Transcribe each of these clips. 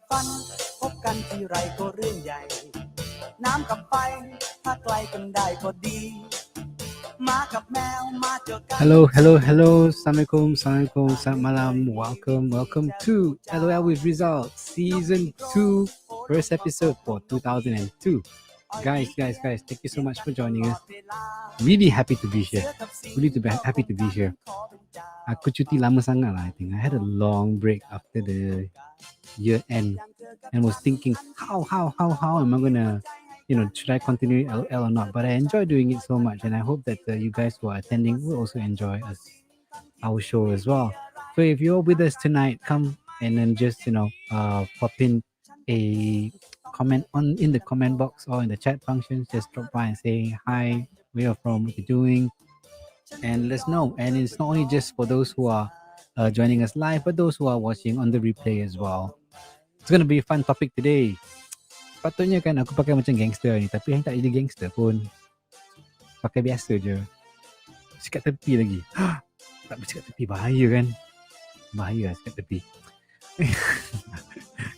ฟันพบกันที่ไรก็เรื่องใหญ่น้ำกับไฟถ้าไกลกันได้ก็ดีมากับแมวมาเจอกัน Hello. Assalamualaikum, selamat malam. Welcome to LOL with Rizal Season 2, first episode for 2002. Guys, thank you so much for joining us. Really happy to be here. Happy to be here. Aku cuti lama sangat lah, I think. I had a long break after the year end and was thinking, how am I gonna, should I continue LL or not? But I enjoy doing it so much, and I hope that you guys who are attending will also enjoy our show as well. So if you're with us tonight, come and then just pop in a comment in the comment box or in the chat functions. Just drop by and say hi, where you're from, what you're doing, and let us know. And it's not only just for those who are joining us live, but those who are watching on the replay as well. It's gonna be a fun topic today. Patutnya kan aku pakai macam gangster ni, tapi yang tak jadi gangster pun. Pakai biasa je. Sikat tepi lagi. Tak boleh sikat tepi, bahaya kan? Bahaya sikat tepi.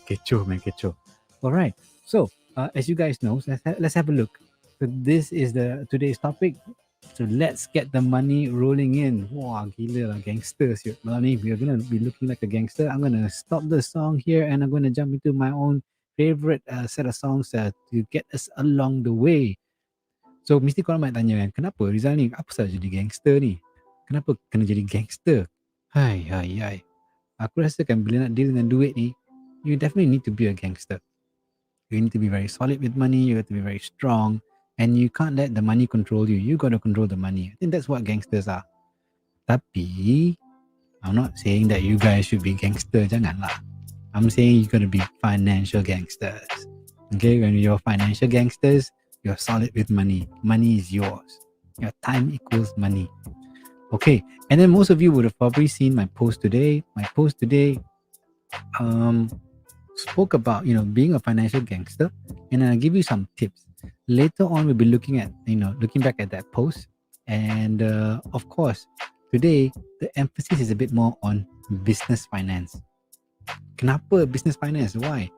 Kecoh. Alright, so as you guys know, let's have a look. So this is today's topic. So let's get the money rolling in. Wah, gila lah, gangster siut. Malam ni we're gonna be looking like a gangster. I'm gonna stop the song here and I'm gonna jump into my own favorite set of songs to get us along the way. So mesti korang might tanya kan, kenapa Rizal ni apa sahaja jadi gangster ni? Kenapa kena jadi gangster? Hai. Aku rasa kan bila nak deal dengan duit ni, you definitely need to be a gangster. You need to be very solid with money. You have to be very strong. And you can't let the money control you. You got to control the money. I think that's what gangsters are. Tapi, I'm not saying that you guys should be gangster. Janganlah. I'm saying you got to be financial gangsters. Okay, when you're financial gangsters, you're solid with money. Money is yours. Your time equals money. Okay, and then most of you would have probably seen my post today. My post today spoke about, being a financial gangster, and I'll give you some tips. Later on, we'll be looking back at that post. And of course, today, the emphasis is a bit more on business finance. Kenapa business finance? Why?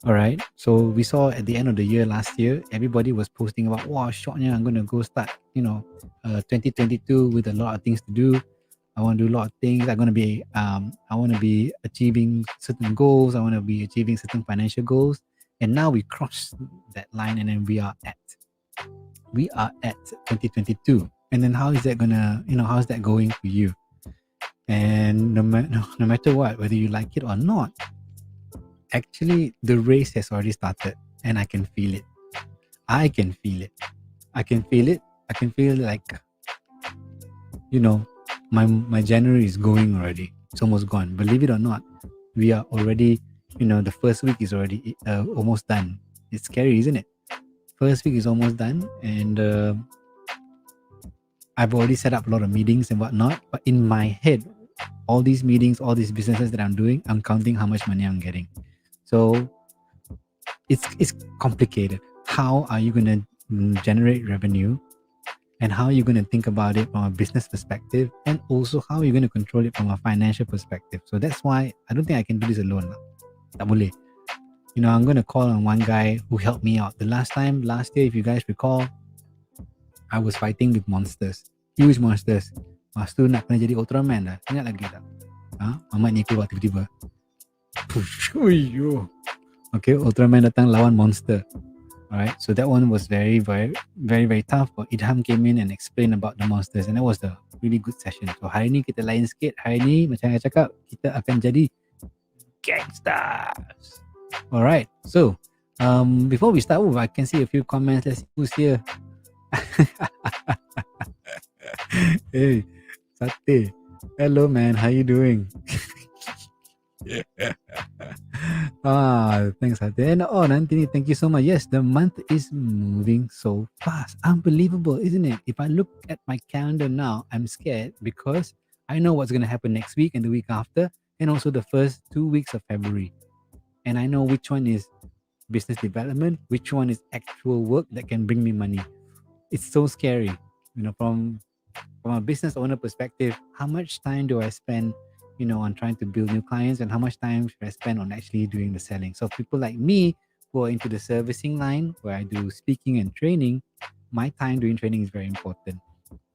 Alright, so we saw at the end of the year last year, everybody was posting about, wow, shortnya I'm going to go start, 2022 with a lot of things to do. I want to do a lot of things. I want to be achieving certain goals. I want to be achieving certain financial goals. And now we crossed that line and then we are at 2022. And then how is that how's that going for you? And no matter what, whether you like it or not, actually the race has already started and I can feel it. I can feel like, my January is going already. It's almost gone. Believe it or not, we are already, the first week is already almost done. It's scary, isn't it? First week is almost done, and I've already set up a lot of meetings and whatnot. But in my head, all these meetings, all these businesses that I'm doing, I'm counting how much money I'm getting. So it's complicated. How are you going to generate revenue? And how are you going to think about it from a business perspective? And also, how are you going to control it from a financial perspective? So that's why I don't think I can do this alone. Tak boleh. I'm going to call on one guy who helped me out. The last year, if you guys recall, I was fighting with monsters. Huge monsters. Lepas tu nak kena jadi Ultraman dah. Ingat lagi tak? Mamat ni keluar tiba-tiba. Okay, Ultraman datang lawan monster. Alright, so that one was very, very, very, very tough. But Idham came in and explained about the monsters, and that was a really good session. So hari ni kita lain sikit. Hari ni macam saya cakap, kita akan jadi gangsters. Alright, so before we start, I can see a few comments. Let's see who's here. Hey, Sate. Hello, man. How you doing? Thanks, Sate. And Nantini, thank you so much. Yes, the month is moving so fast. Unbelievable, isn't it? If I look at my calendar now, I'm scared because I know what's going to happen next week and the week after, and also the first 2 weeks of February. And I know which one is business development, which one is actual work that can bring me money. It's so scary, from a business owner perspective. How much time do I spend on trying to build new clients, and how much time should I spend on actually doing the selling. So people like me who are into the servicing line where I do speaking and training, my time doing training is very important.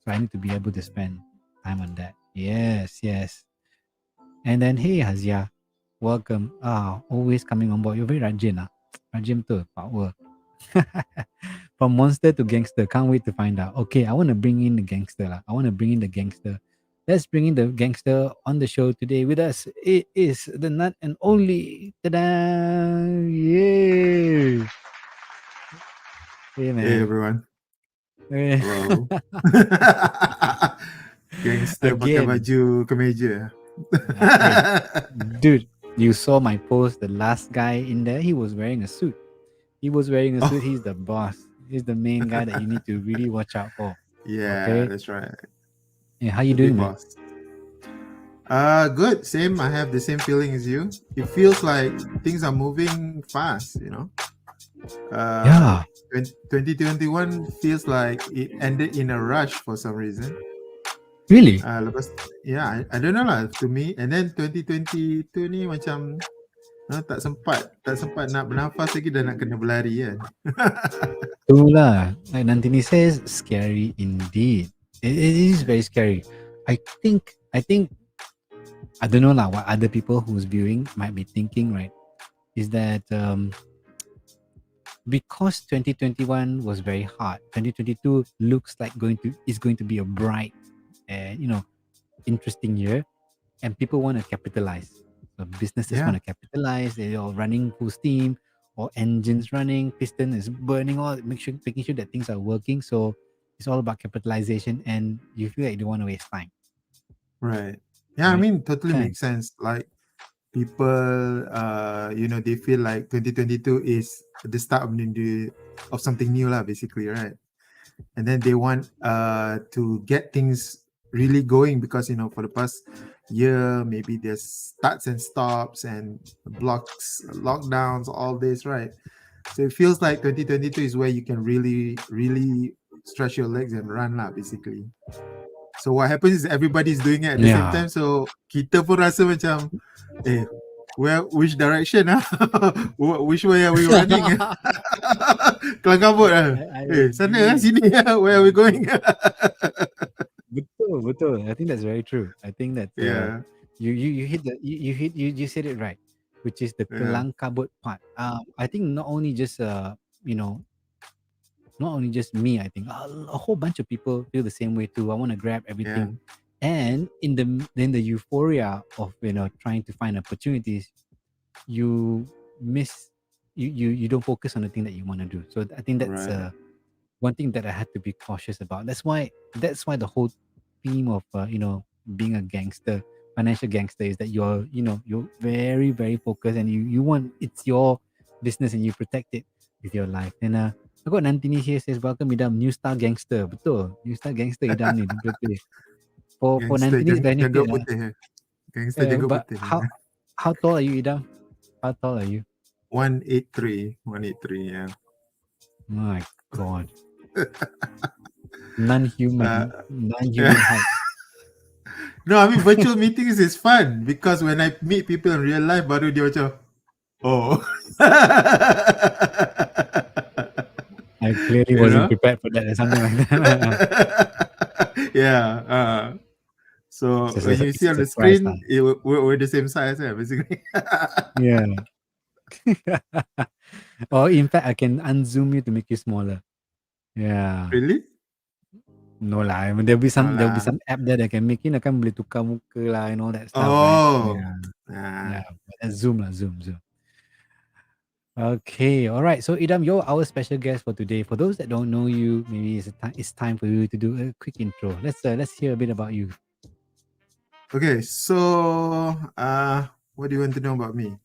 So I need to be able to spend time on that. Yes, yes. And then hey Hazia, welcome. Always coming on board. You're very rajin ah. Rajin betul, power. From monster to gangster. Can't wait to find out. Okay, I want to bring in the gangster lah. I want to bring in the gangster. Let's bring in the gangster on the show today with us. It is the nut and only. Ta-da! Yay! Hey Hey man. everyone. Eh, Hello. Gangster pakai Again. baju kemeja. Hey, dude, you saw my post. The last guy in there, he was wearing a suit. He was wearing a suit. Oh, He's the boss. He's the main guy that you need to really watch out for. yeah, Okay. that's right. Yeah, how you The big doing, man? boss. Good. Same. I have the same feeling as you. It feels like things are moving fast, you know. Uh, Yeah. 2021 feels like it ended in a rush for some reason. Really? Lepas, yeah, I don't know lah to me. And then 2022 ni macam tak sempat nak bernafas lagi dah nak kena berlari kan. Itulah. Like Nantini says, scary indeed. It is very scary. I think I don't know lah what other people who's viewing might be thinking, right? Is that because 2021 was very hard, 2022 looks like going to be a bright, interesting year, and people want to capitalize. So businesses want Yeah, to capitalize. They're all running full steam, or engines running, piston is burning, all making sure that things are working. So it's all about capitalization, and you feel like you don't want to waste time, right. Yeah, I right? mean, totally Can. makes sense. Like people, they feel like 2022 is the start of something new lah, basically, right? And then they want to get things really going because for the past year maybe there's starts and stops and blocks, lockdowns, all this, right? So it feels like 2022 is where you can really stretch your legs and run lah, basically. So what happens is everybody's doing it at the same Yeah. time. So kita pun rasa macam, which direction ah? Which way are we running? Kelang kabut ah. I Sana agree. sini where are we going? Betul, betul. I think that's very true. I think that Yeah, you hit you said it right, which is the yeah, kelang kabut part. I think you know not only just me. I think a whole bunch of people feel the same way too. I want to grab yeah, everything, and in the euphoria of trying to find opportunities, you miss you don't focus on the thing that you want to do. So I think that's right, one thing that I had to be cautious about. That's why the whole theme of being a gangster, financial gangster, is that you're very very focused, and you want, it's your business and you protect it with your life. And I got Nantini here says, welcome Idam, new star gangster. Betul, new star gangster Idam ni dia play. For gangster Nantini's jaga benefit, putih, gangster jaga but putih. how tall are you, Idam? How tall are you? 183, yeah. My God, uh, non-human yeah. height. No, I mean virtual meetings is fun because when I meet people in real life, baru dia macam, oh, I clearly you wasn't know. prepared for that or something like that. Yeah. So It's when a, you it's see a on the surprise lah. screen, we're the same size, yeah, basically. Yeah. Or in fact, I can unzoom you to make you smaller. Yeah. Really? No lah. I mean, No there'll be lah. some app there that can make, kan boleh tukar muka lah and all that stuff, right? Oh. Yeah. Ah. Yeah. But that's zoom lah, zoom. Okay. All right. So Idam, you're our special guest for today. For those that don't know you, maybe it's time for you to do a quick intro. Let's hear a bit about you. Okay, so what do you want to know about me?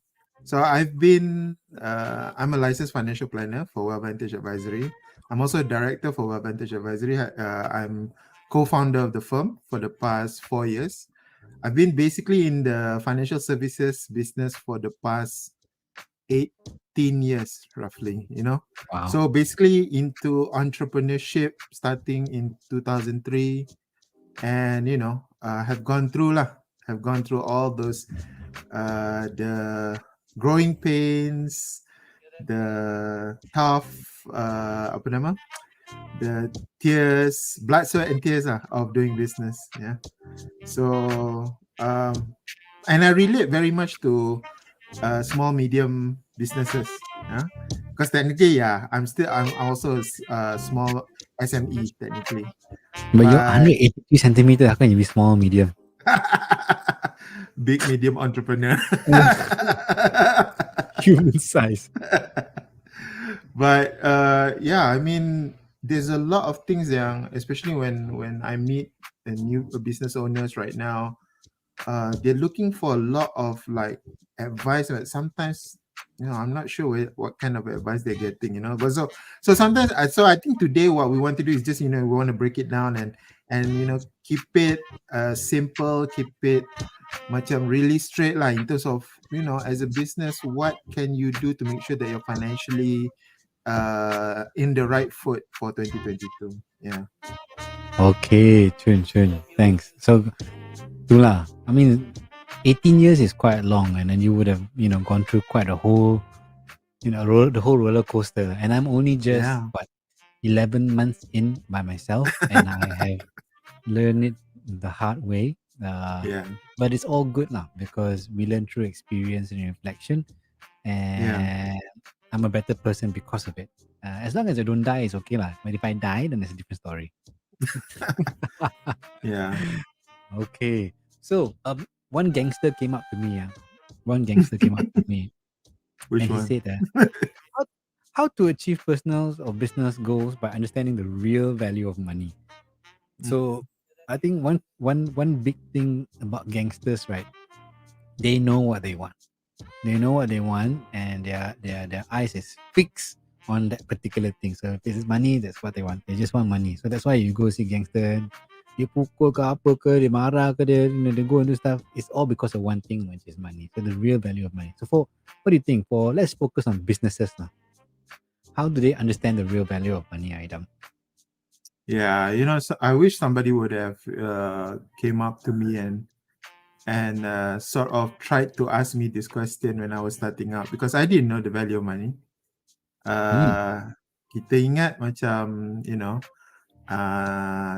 So I'm a licensed financial planner for WellVantage Advisory. I'm also a director for WellVantage Advisory. I'm co-founder of the firm for the past 4 years. I've been basically in the financial services business for the past 18 years, roughly, Wow. So basically into entrepreneurship starting in 2003, and have gone through lah. have gone through all those the growing pains, the tough apa nama, the tears, blood, sweat, and tears of doing business. Yeah. So and I relate very much to small medium businesses. Yeah. Because technically, yeah, I'm also a small SME technically, But you're but 183 centimeters. How can you be small, medium? big medium entrepreneur. Human size. But yeah, I mean, there's a lot of things yang, especially when I meet a new business owners right now, they're looking for a lot of like advice, but sometimes, I'm not sure what kind of advice they're getting, but so sometimes I think today what we want to do is just, we want to break it down and keep it simple, keep it macam really straight lah, in terms of, as a business, what can you do to make sure that you're financially in the right foot for 2022. Yeah. Okay, chun. Thanks. So, itulah. I mean, 18 years is quite long, and then you would have, gone through quite a whole, the whole roller coaster. And I'm only just, Yeah. 11 months in by myself, and I have learned it the hard way. Yeah. But it's all good now because we learn through experience and reflection, Yeah. and I'm a better person because of it. As long as I don't die, it's okay lah. But if I die, then it's a different story. Yeah. Okay. So, one gangster came up to me. One gangster came up to me, Which and he one? said, how, how to achieve personal or business goals by understanding the real value of money. So, I think one big thing about gangsters, right? They know what they want. They know what they want, and their eyes is fixed on that particular thing. So if it's money, that's what they want. They just want money. So that's why you go see gangster. Dia pukul ke apa ke, dia marah ke, they go and do stuff. It's all because of one thing, which is money. So the real value of money. So what do you think? Let's focus on businesses now. How do they understand the real value of money, Idam? Yeah, so I wish somebody would have came up to me and sort of tried to ask me this question when I was starting out, because I didn't know the value of money. Kita ingat macam,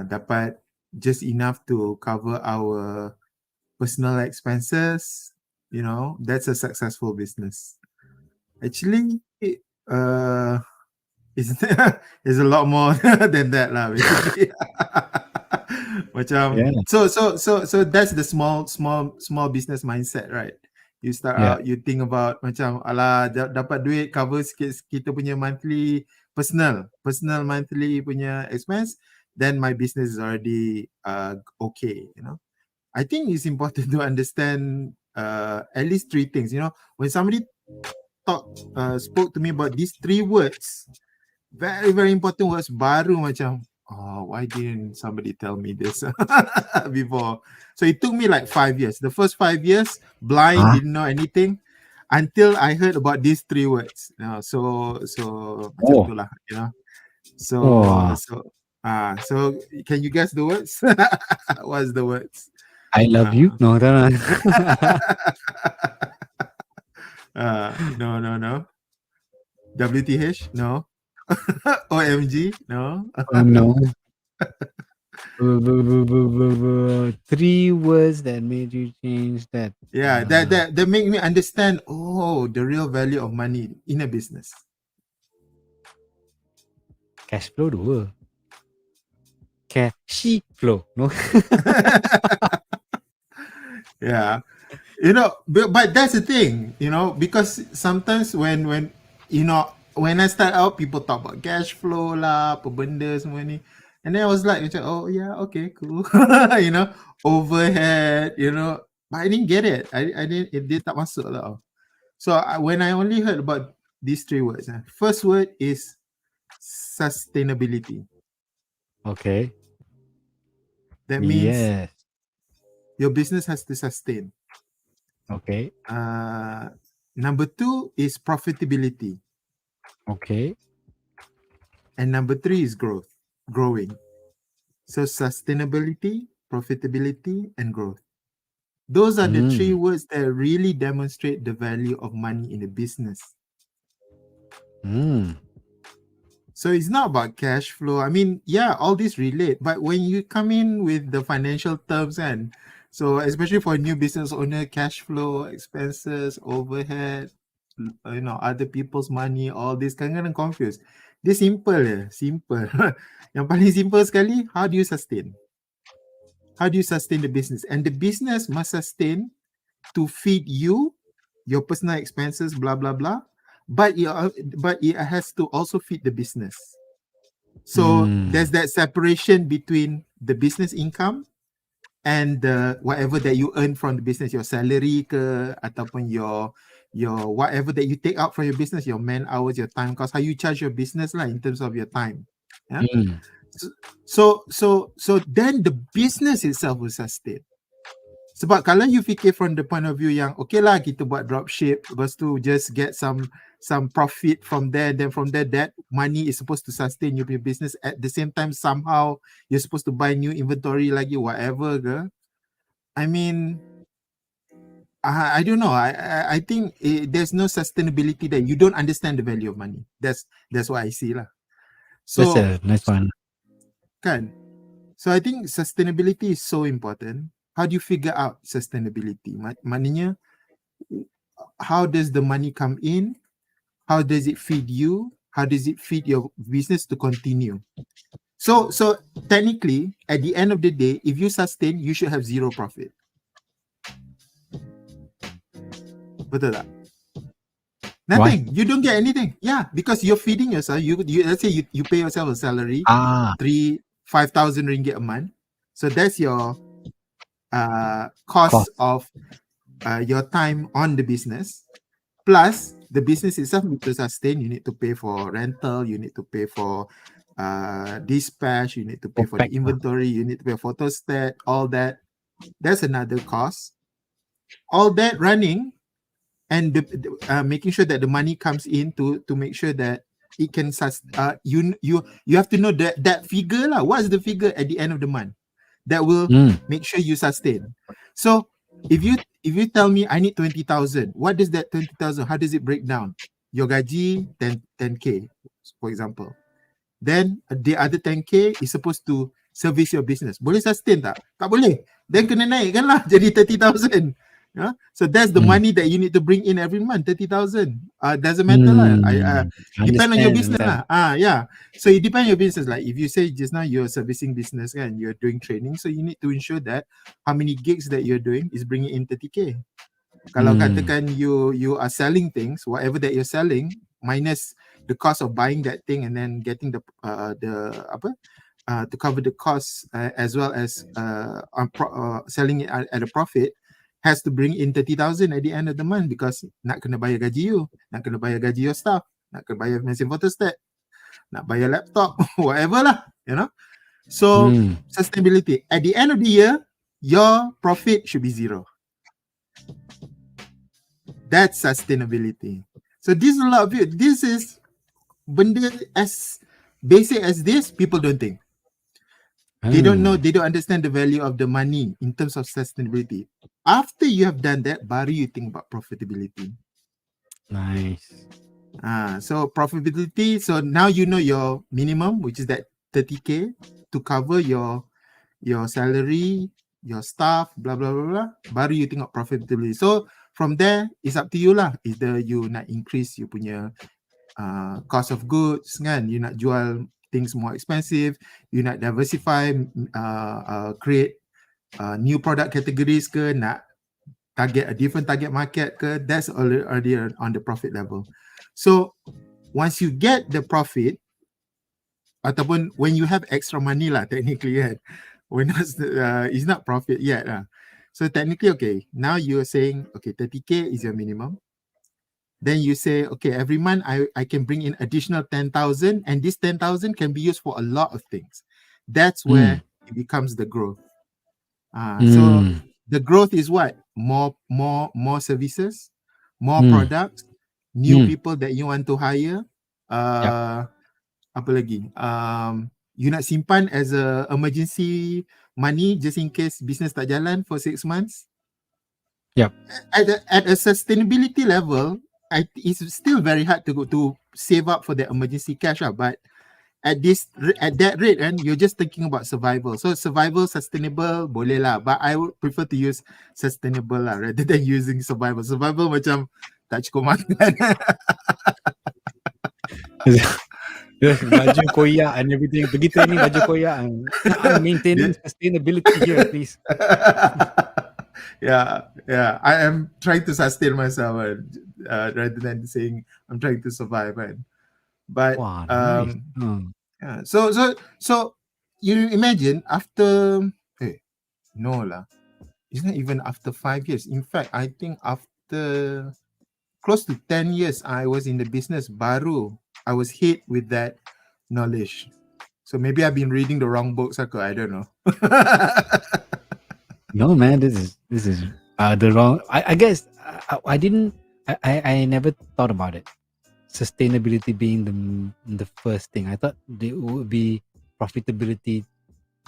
dapat just enough to cover our personal expenses, that's a successful business. Actually, it's, it's a lot more than that lah, basically. Macam, Yeah. so that's the small business mindset, right? You start Yeah. out, you think about macam, alah, dapat duit cover sikit kita punya personal monthly punya expense, then my business is already okay. I think it's important to understand at least three things. When somebody spoke to me about these three words, very, very important words, baru macam, why didn't somebody tell me this before? So it took me like 5 years. The first 5 years, blind, didn't know anything until I heard about these three words. So macam Oh. tu lah, So Oh. so can you guess the words? What's the words? I love you. No, no. No. WTH? No. OMG? No. Oh no. Three words that made you change that. Yeah, that make me understand, the real value of money in a business. Cash flow dua. Cash flow. No. Yeah. But that's the thing, because sometimes when when I start out, people talk about cash flow lah, apa benda semua ni. And then I was like, oh yeah, okay, cool. Overhead, but I didn't get it. I didn't, it tak masuk lah. So when I only heard about these three words, first word is sustainability. Okay. That means Yes. your business has to sustain. Okay. Number two is profitability. Okay. And number three is growing. So sustainability, profitability, and growth. Those are the three words that really demonstrate the value of money in a business. So it's not about cash flow. I mean, yeah, all these relate, but when you come in with the financial terms, and so especially for a new business owner, cash flow, expenses, overhead, other people's money, all this kadang-kadang confused. This simple, simple. Yang paling simple sekali, how do you sustain? How do you sustain the business? And the business must sustain to feed you, your personal expenses, blah blah blah. But it has to also feed the business. So there's that separation between the business income and whatever that you earn from the business, your salary ke, ataupun your whatever that you take out from your business, your man hours, your time cost, how you charge your business lah in terms of your time. Yeah. So then the business itself will sustain. Sebab kalau you fikir from the point of view yang okay lah kita buat dropship, lepas tu just get some profit from there, then from there that money is supposed to sustain your business. At the same time somehow you're supposed to buy new inventory lagi, whatever ke. I mean, I don't know. I think there's no sustainability there. You don't understand the value of money. That's what I see lah. So that's a nice one. Kan? So I think sustainability is so important. How do you figure out sustainability? Maknanya, how does the money come in? How does it feed you? How does it feed your business to continue? So technically, at the end of the day, if you sustain, you should have zero profit. Betul tak? Nothing. Why? You don't get anything. Yeah, because you're feeding yourself. You let's say you pay yourself a salary, 5,000 ringgit a month. So that's your cost of your time on the business. Plus, the business itself need to sustain. You need to pay for rental. You need to pay for dispatch. You need to pay for the inventory. You need to pay for photostat. All that. That's another cost. All that running and making sure that the money comes in to make sure that it can you have to know that figure lah. What's the figure at the end of the month that will make sure you sustain? So if you tell me I need 20,000, what does that 20,000? How does it break down? Your gaji 10k, for example. Then the other 10k is supposed to service your business. Boleh sustain tak? Tak boleh. Then kena naikkan lah jadi 30,000. Yeah? So that's the money that you need to bring in every month, 30,000. Doesn't matter lah. Depend on your business lah. Yeah. So it depends on your business. Like if you say just now you're servicing business and you're doing training, so you need to ensure that how many gigs that you're doing is bringing in 30k. Kalau katakan you are selling things, whatever that you're selling, minus the cost of buying that thing and then getting the to cover the costs as well as selling it at a profit, has to bring in 30,000 at the end of the month because nak kena bayar gaji you, nak kena bayar gaji your staff, nak kena bayar mesin photostat, nak bayar laptop, whatever lah, you know. So sustainability. At the end of the year, your profit should be zero. That's sustainability. So this is a lot of you. This is benda as basic as this, people don't think. They don't know, they don't understand the value of the money in terms of sustainability. After you have done that, baru you think about profitability. Nice. So profitability, so now you know your minimum, which is that 30k to cover your salary, your staff, blah, blah, blah, blah. Baru you think of profitability. So from there, it's up to you lah. Either you nak increase you punya cost of goods, kan? You nak jual things more expensive, you nak diversify, create new product categories ke, nak target a different target market ke, that's already on the profit level. So once you get the profit, ataupun when you have extra money lah technically, kan, when it's not profit yet lah. So technically, okay, now you're saying, okay, 30k is your minimum. Then you say, okay, every month I can bring in additional 10,000 and this 10,000 can be used for a lot of things. That's where it becomes the growth. So the growth is what? More services, more products, new people that you want to hire. Apa lagi? You nak simpan as a emergency money just in case business tak jalan for 6 months. Yep. At a sustainability level, it's still very hard to go to save up for the emergency cash, but at that rate, and you're just thinking about survival. So survival sustainable boleh lah, but I would prefer to use sustainable lah rather than using survival. Survival macam tak cukup makan. Baju koyak and everything. Pergi training baju koyak. I'm maintaining sustainability here, please. yeah. I am trying to sustain myself rather than saying I'm trying to survive. But Wow, nice. yeah. So you imagine after no lah. It's not even after 5 years. In fact, I think after close to 10 years I was in the business, baru I was hit with that knowledge. So maybe I've been reading the wrong books. I don't know. No, man, this is the wrong. I guess I didn't. I never thought about it. Sustainability being the first thing. I thought it would be profitability,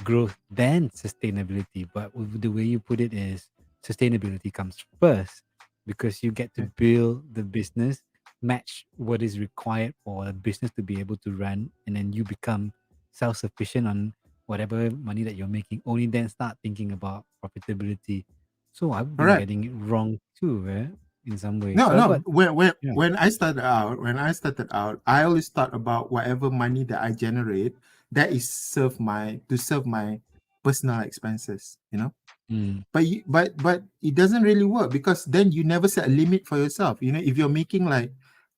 growth, then sustainability. But with the way you put it is sustainability comes first because you get to build the business, match what is required for a business to be able to run, and then you become self-sufficient on whatever money that you're making. Only then start thinking about profitability. So I've been Correct. getting it wrong too, in some ways. No, So, no. but yeah. When I started out, I always thought about whatever money that I generate that is serve my personal expenses. Mm. But it doesn't really work because then you never set a limit for yourself. If you're making like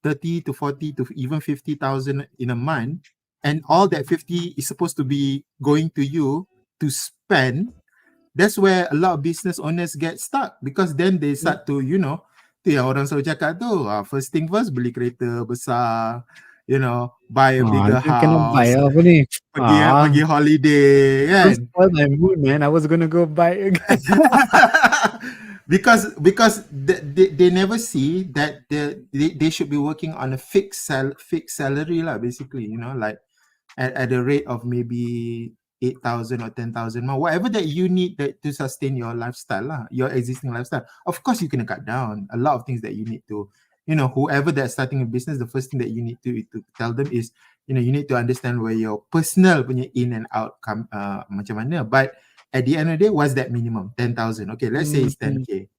30 to 40 to even 50,000 in a month, and all that 50 is supposed to be going to you to spend, that's where a lot of business owners get stuck because then they start to, tu yang orang selalu cakap tu, first thing first, beli kereta besar, buy a bigger You cannot buy house, apa ni? pergi holiday, Don't kan? spoil my mood, man. I was gonna go buy again. because they never see that they should be working on a fixed salary lah, basically, like at a rate of maybe 8,000 or 10,000 more, whatever that you need to sustain your lifestyle lah, your existing lifestyle. Of course, you can cut down a lot of things that you need to, whoever that's starting a business, the first thing that you need to tell them is, you need to understand where your personal punya in and out come macam mana. But at the end of the day, what's that minimum? 10,000. Okay, let's say it's 10K.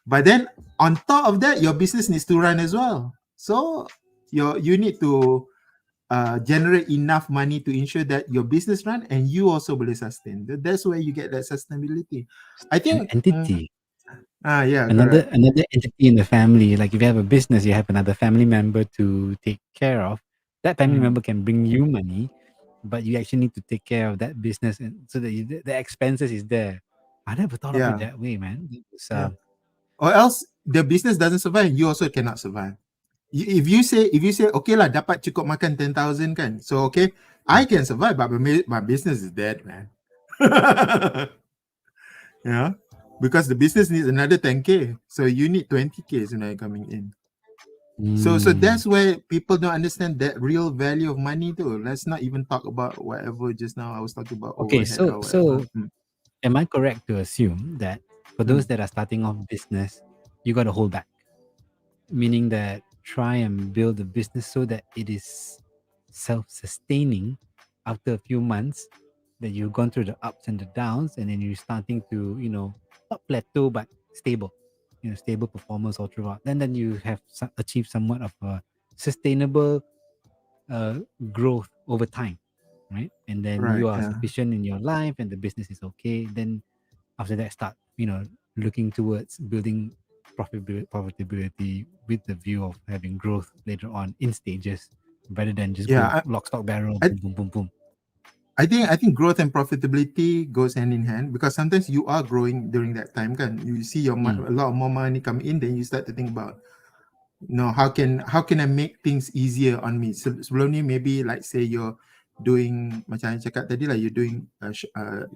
But then on top of that, your business needs to run as well. So you need to generate enough money to ensure that your business run and you also boleh sustain. That's where you get that sustainability. I think An entity. Yeah, Another correct. entity in the family. Like if you have a business, you have another family member to take care of. That family member can bring you money, but you actually need to take care of that business, and so that the expenses is there. I never thought of it Yeah, that way, man. yeah. Or else the business doesn't survive, you also cannot survive. If you say okay lah, dapat cukup makan 10,000 kan, so okay, I can survive, but my business is dead, man. Yeah, because the business needs another 10K, so you need 20K now coming in. So that's where people don't understand that real value of money too. Let's not even talk about whatever just now I was talking about Okay. overhead or whatever. Am I correct to assume that for those that are starting off business, you got to hold back? Meaning that try and build a business so that it is self-sustaining after a few months that you've gone through the ups and the downs, and then you're starting to, not plateau but stable, stable performance all throughout. Then you have achieved somewhat of a sustainable growth over time, right? And then Right. you are Yeah. sufficient in your life and the business is okay. Then after that, start looking towards building profitability with the view of having growth later on in stages, rather than just go Yeah. lock, stock, barrel, I, boom, boom, boom, boom. I think growth and profitability goes hand in hand because sometimes you are growing during that time, kan? You see a lot more money come in, then you start to think about, how can I make things easier on me? Sebelum ni maybe like say you're doing macam I cakap tadi lah, you're doing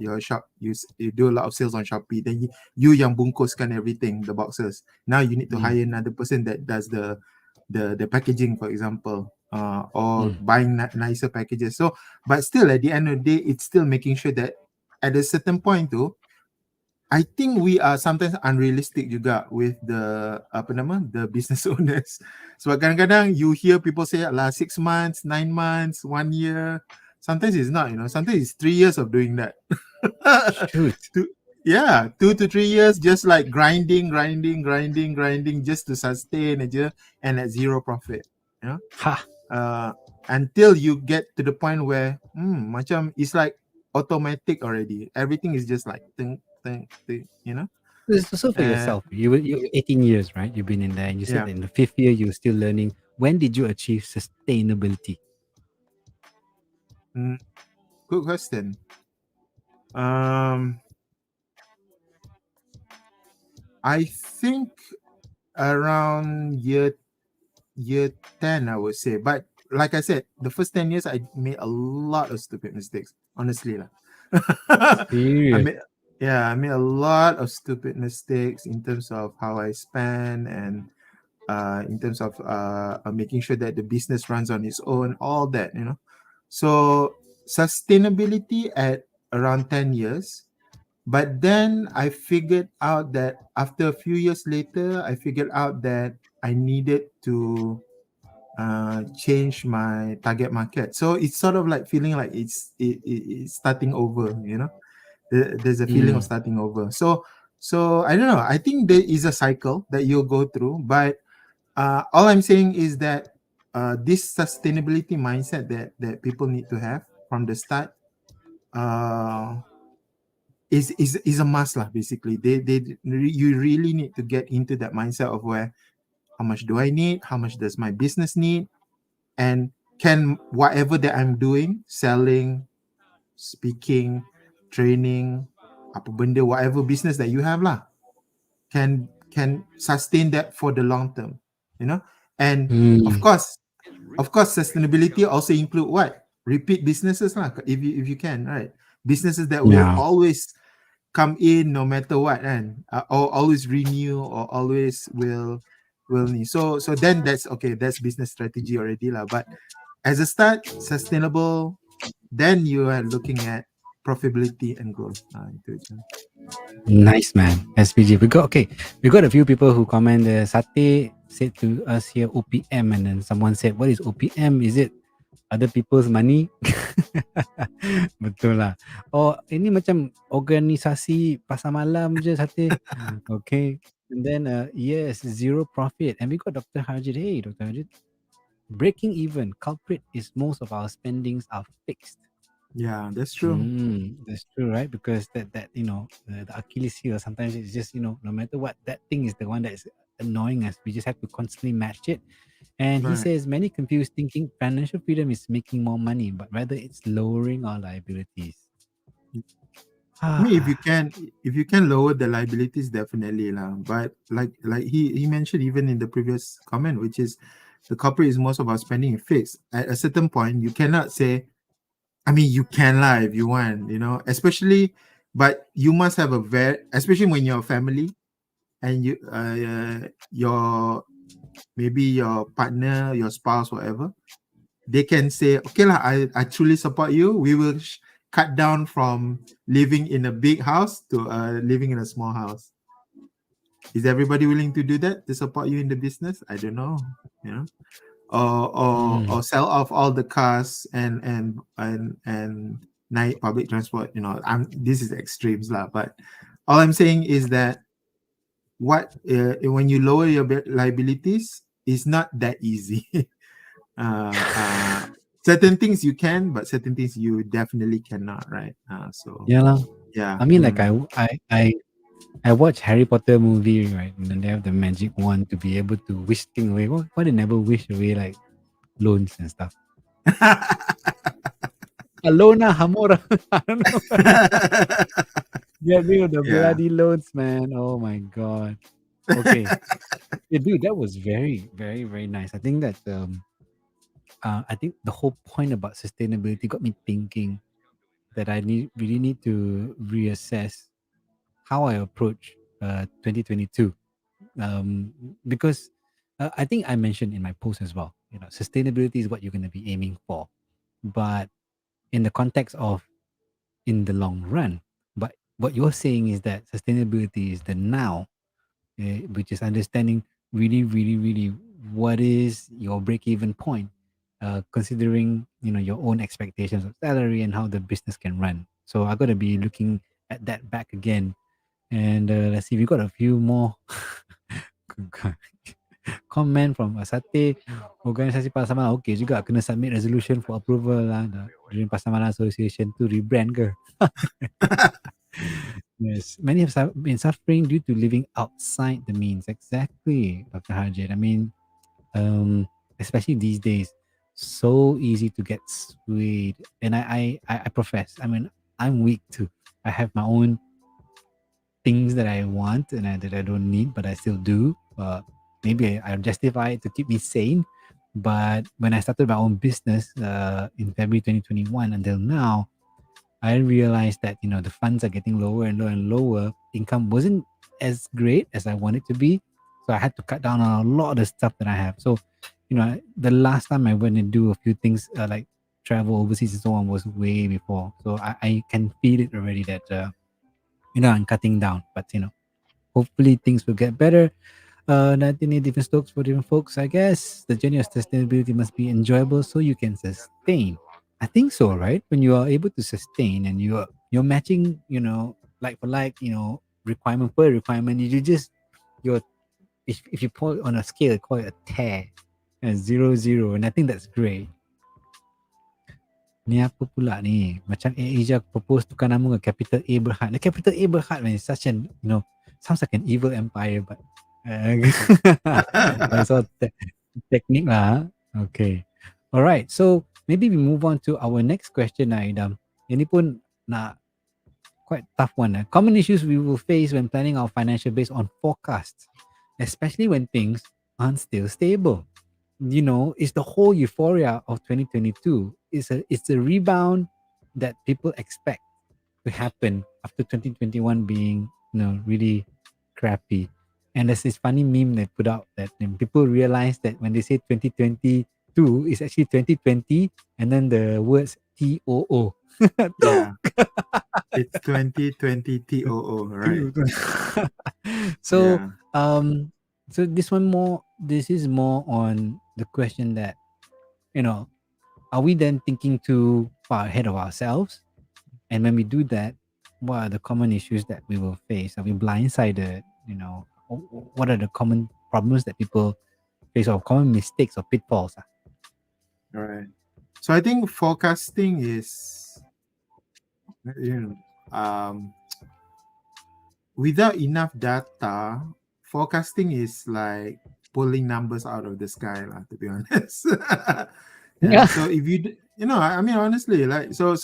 your shop, you do a lot of sales on Shopee, then you yang bungkuskan everything, the boxes. Now you need to hire another person that does the packaging, for example, or buying nicer packages. So, but still at the end of the day, it's still making sure that at a certain point too, I think we are sometimes unrealistic juga with the apa nama the business owners. So kadang-kadang you hear people say lah 6 months, 9 months, 1 year. Sometimes it's not, Sometimes it's 3 years of doing that. Shoot. Two, yeah, 2 to 3 years just like grinding just to sustain aja and at zero profit. You know? Ha. Uh, until you get to the point where macam it's like automatic already. Everything is just like think, So for and yourself, you 18 years, right? You've been in there, and you said yeah. that in the fifth year you're still learning. When did you achieve sustainability? mm, Good question. um I think around year 10, I would say. But like I said, the first 10 years I made a lot of stupid mistakes, honestly lah. I Serious. made I made a lot of stupid mistakes in terms of how I spend, and in terms of making sure that the business runs on its own, all that. So sustainability at around 10 years. But then I figured out that after a few years later, I figured out that I needed to change my target market. So it's sort of like feeling like it's starting over. There's a feeling of Mm. starting over. So I don't know. I think there is a cycle that you'll go through, but all I'm saying is that this sustainability mindset that people need to have from the start uh, is a must lah. Basically, you really need to get into that mindset of where how much do I need, how much does my business need, and can whatever that I'm doing, selling, speaking, training, apa benda, whatever business that you have lah, can sustain that for the long term, and of Mm. course of course sustainability also include what repeat businesses lah, if you can, right? Businesses that will Yeah. always come in no matter what, and or always renew, or always will need. So then that's okay, that's business strategy already lah. But as a start, sustainable, then you are looking at profitability and growth. Itu je. Nice man. SPG. We got a few people who comment there. Sate said to us here OPM, and then someone said, what is OPM? Is it other people's money? Betul lah. Oh, ini macam organisasi pasar malam je Sate. Okay. And then yes, zero profit. And we got Dr. Harjit. Hey, Dr. Harjit. Breaking even culprit is most of our spendings are fixed. Yeah, that's true. That's true, right? Because that the Achilles heel sometimes it's just no matter what, that thing is the one that is annoying us. We just have to constantly match it. And he Right. says many confused thinking financial freedom is making more money, but rather it's lowering our liabilities. I mean, if you can lower the liabilities, definitely lah. But like he mentioned even in the previous comment, which is the corporate is most of our spending fixed. At a certain point, you cannot say. I mean, you can lie if you want, especially, but you must have especially when you're a family, and your maybe your partner, your spouse, whatever, they can say, okay lah, I truly support you. We will cut down from living in a big house to living in a small house. Is everybody willing to do that to support you in the business? I don't know, or sell off all the cars and night public transport. This is extremes lah, but all I'm saying is that when you lower your liabilities, it's not that easy. Certain things you can, but certain things you definitely cannot, right? So Yeah lah. yeah. I mean, like I watch Harry Potter movie, right? And then they have the magic wand to be able to wish things away. Why they never wish away like loans and stuff? Alona Hamora. I don't know. Get rid of the Yeah. bloody loads, man. Oh my god. Okay. Yeah, dude, that was very, very, very nice. I think that I think the whole point about sustainability got me thinking that I really need to reassess how I approach 2022. Because I think I mentioned in my post as well, sustainability is what you're going to be aiming for, but in the context of in the long run. But what you're saying is that sustainability is the now, which is understanding really, really, really what is your break even point, considering your own expectations of salary and how the business can run. So I got to be looking at that back again. And let's see, we got a few more comment from Asate. Organisasi Pasar Malam okay juga, kena submit resolution for approval lah during Pasar Malam Association to rebrand ke. Yes, many have been suffering due to living outside the means. Exactly, Dr. Harjit. I mean, especially these days, so easy to get swayed. And I profess, I mean, I'm weak too. I have my own things that I want and that I don't need, but I still do. Maybe I justify it to keep me sane. But when I started my own business in February 2021 until now, I realized that the funds are getting lower and lower and lower. Income wasn't as great as I wanted to be, so I had to cut down on a lot of the stuff that I have. So, the last time I went and do a few things like travel overseas and so on was way before. So I can feel it already that I'm cutting down. But hopefully things will get better. 98 different stocks for different folks. I guess the journey of sustainability must be enjoyable so you can sustain. I think so, right? When you are able to sustain and you're matching, like for like, requirement per requirement, you just you're if you put it on a scale, call it a tear, and 0 0, and I think that's great. Ni apa pula ni? Macam Asia propose tukar nama ke capital A Berhad. The capital A Berhad, man, is such an, sounds like an evil empire, but it's all technique lah. Okay. All right. So maybe we move on to our next question lah, Idam. Ini pun nak quite tough one. Common issues we will face when planning our financial based on forecasts, especially when things aren't still stable. It's the whole euphoria of 2022. It's a rebound that people expect to happen after 2021 being, really crappy. And there's this funny meme they put out that people realize that when they say 2022, it's actually 2020, and then the words TOO. Yeah. It's 2020 TOO, right? So, Yeah. so this is more on the question that, are we then thinking too far ahead of ourselves? And when we do that, what are the common issues that we will face? Are we blindsided? What are the common problems that people face, or common mistakes or pitfalls? All right. So I think forecasting is, without enough data, forecasting is like pulling numbers out of the sky, lah, to be honest. Yeah. So if I mean, honestly, like, so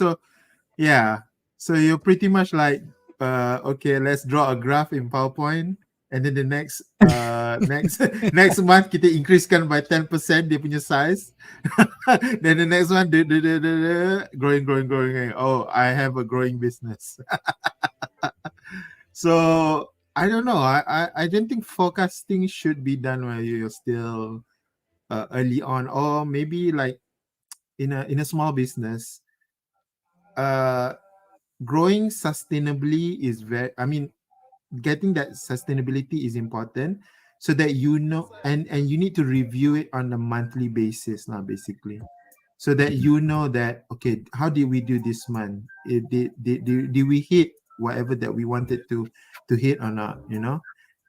yeah. So you're pretty much like, okay, let's draw a graph in PowerPoint, and then the next next month kita increasekan by 10% dia punya size. Then the next one growing. Oh, I have a growing business. So I don't know. I don't think forecasting should be done while you're still early on, or maybe like in a small business. Growing sustainably is getting that sustainability is important, so that and you need to review it on a monthly basis now, basically, so that that, okay, how did we do this month? Did we hit whatever that we wanted to hit or not?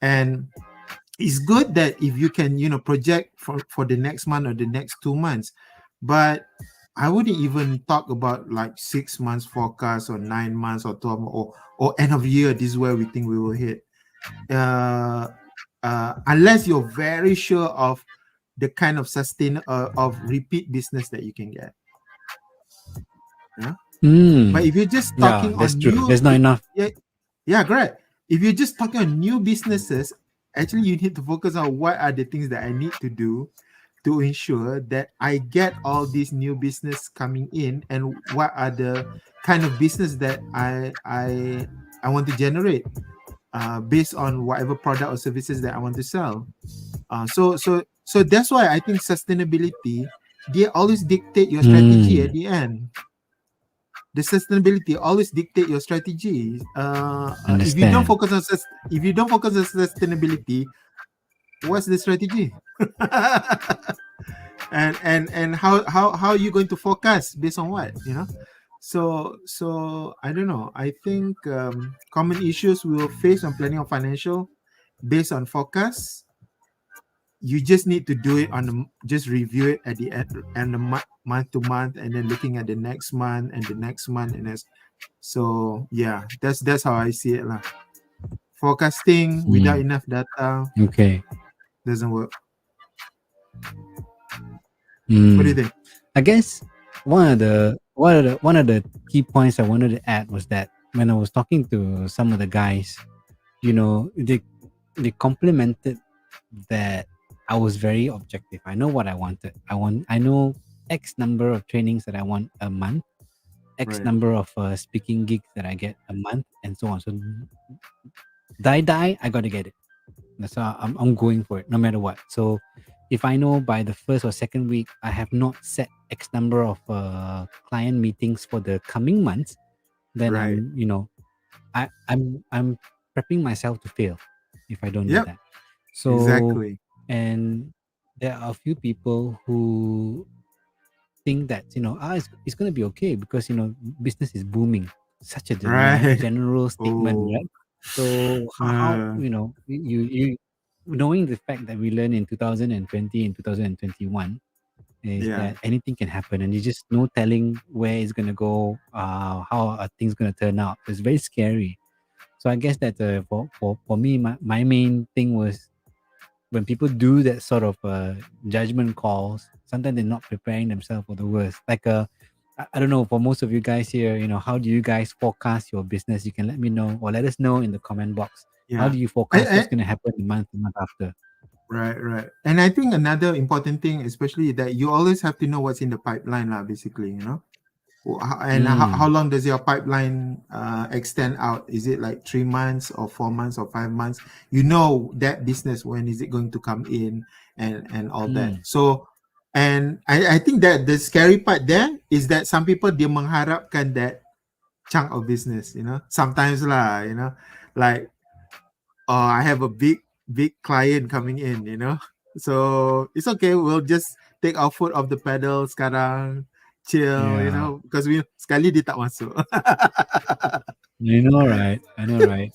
And it's good that if you can project for the next month or the next 2 months, but I wouldn't even talk about like 6 months forecast or 9 months or 12 or end of year. This is where we think we will hit. Unless you're very sure of the kind of of repeat business that you can get. Yeah. But if you're just talking that's on true. There's not enough. Yeah, great. If you're just talking on new businesses, actually you need to focus on what are the things that I need to do to ensure that I get all these new business coming in, and what are the kind of business that I want to generate based on whatever product or services that I want to sell. So that's why I think sustainability, they always dictate your strategy at the end. the sustainability always dictate your strategy. If you don't Understand. focus on if you don't focus on sustainability, what's the strategy? And how are you going to forecast based on what, you know? So I don't know. I think common issues we will face on planning of financial based on forecasts. You just need to do it on just review it at the end of month to month, and then looking at the next month and the next month and as so yeah, that's how I see it lah. Forecasting without Mm, enough data okay. doesn't work. What do you Mm. think? I guess one of the key points I wanted to add was that when I was talking to some of the guys, they complimented that I was very objective. I know what I wanted. I know X number of trainings that I want a month, X Right. number of speaking gigs that I get a month, and so on. So die, I gotta get it. That's how I'm going for it, no matter what. So if I know by the first or second week I have not set X number of client meetings for the coming months, then Right. I'm prepping myself to fail if I don't do Yep. that. So, Exactly. and there are a few people who think that it's going to be okay because business is booming. Such a Right. general statement, Oh. right? So how Uh, you knowing the fact that we learned in 2020 and 2021 is yeah. that anything can happen, and you just no telling where it's going to go, how are things going to turn out. It's very scary. So I guess that for me, my main thing was when people do that sort of judgment calls, sometimes they're not preparing themselves for the worst. Like I don't know, for most of you guys here, how do you guys forecast your business? You can let me know or let us know in the comment box. How Yeah. do you forecast I what's going to happen the month after? Right, right. And I think another important thing, especially that you always have to know what's in the pipeline, lah, basically, you know. And how Mm, long does your pipeline extend out? Is it like 3 months or 4 months or 5 months? You know that business, when is it going to come in and all that. mm, So, and I think that the scary part there is that some people dia mengharapkan that chunk of business, you know. Sometimes lah, you know, like I have a big client coming in, you know. So it's okay. We'll just take our foot off the pedal sekarang, chill, you yeah, know, because we sekali dia tak masuk. I know, right? I know, right?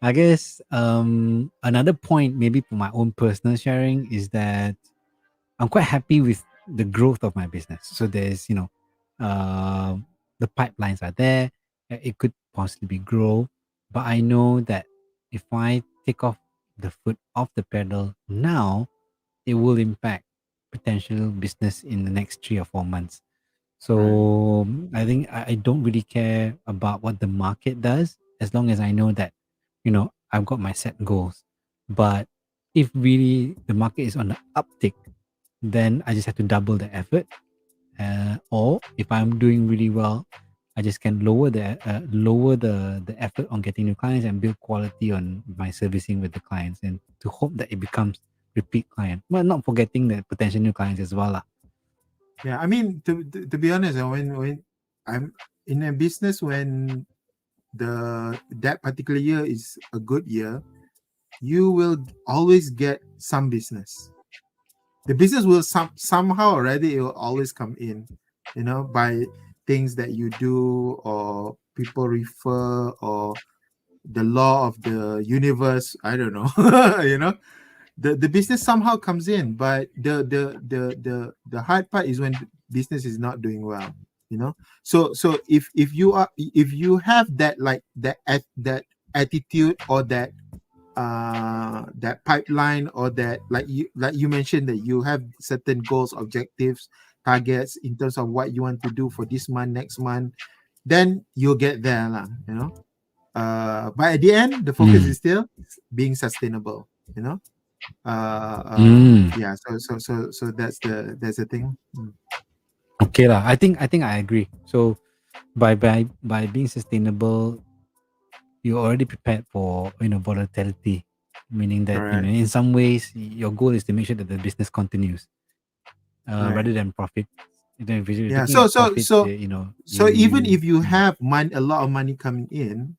I guess another point, maybe for my own personal sharing, is that I'm quite happy with the growth of my business. So there's, uh, the pipelines are there. It could possibly grow, but I know that if I take off the foot off the pedal now, it will impact potential business in the next 3 or 4 months. Right. So I think I don't really care about what the market does as long as I know that, I've got my set goals. But if really the market is on the uptick, then I just have to double the effort. Or if I'm doing really well, I just can lower the effort on getting new clients and build quality on my servicing with the clients, and to hope that it becomes repeat client. Well, not forgetting the potential new clients as well, lah. Yeah, I mean, to be honest, when I'm in a business, when that particular year is a good year, you will always get some business. The business will somehow already, it will always come in, you know, by things that you do or people refer or the law of the universe. I don't know. You know, the business somehow comes in, but the hard part is when business is not doing well, you know. So if you have that, like that attitude, or that pipeline, or that, like you mentioned, that you have certain goals, objectives, targets in terms of what you want to do for this month, next month, then you'll get there lah, you know. But at the end, the focus Mm. is still being sustainable, you know. Mm. Yeah, so that's the thing. Okay lah. I think I agree. So by being sustainable, you're already prepared for volatility, meaning that Correct. in some ways your goal is to make sure that the business continues Right. rather than profit. If you're Yeah. looking at profits, So even you if you have a lot of money coming in,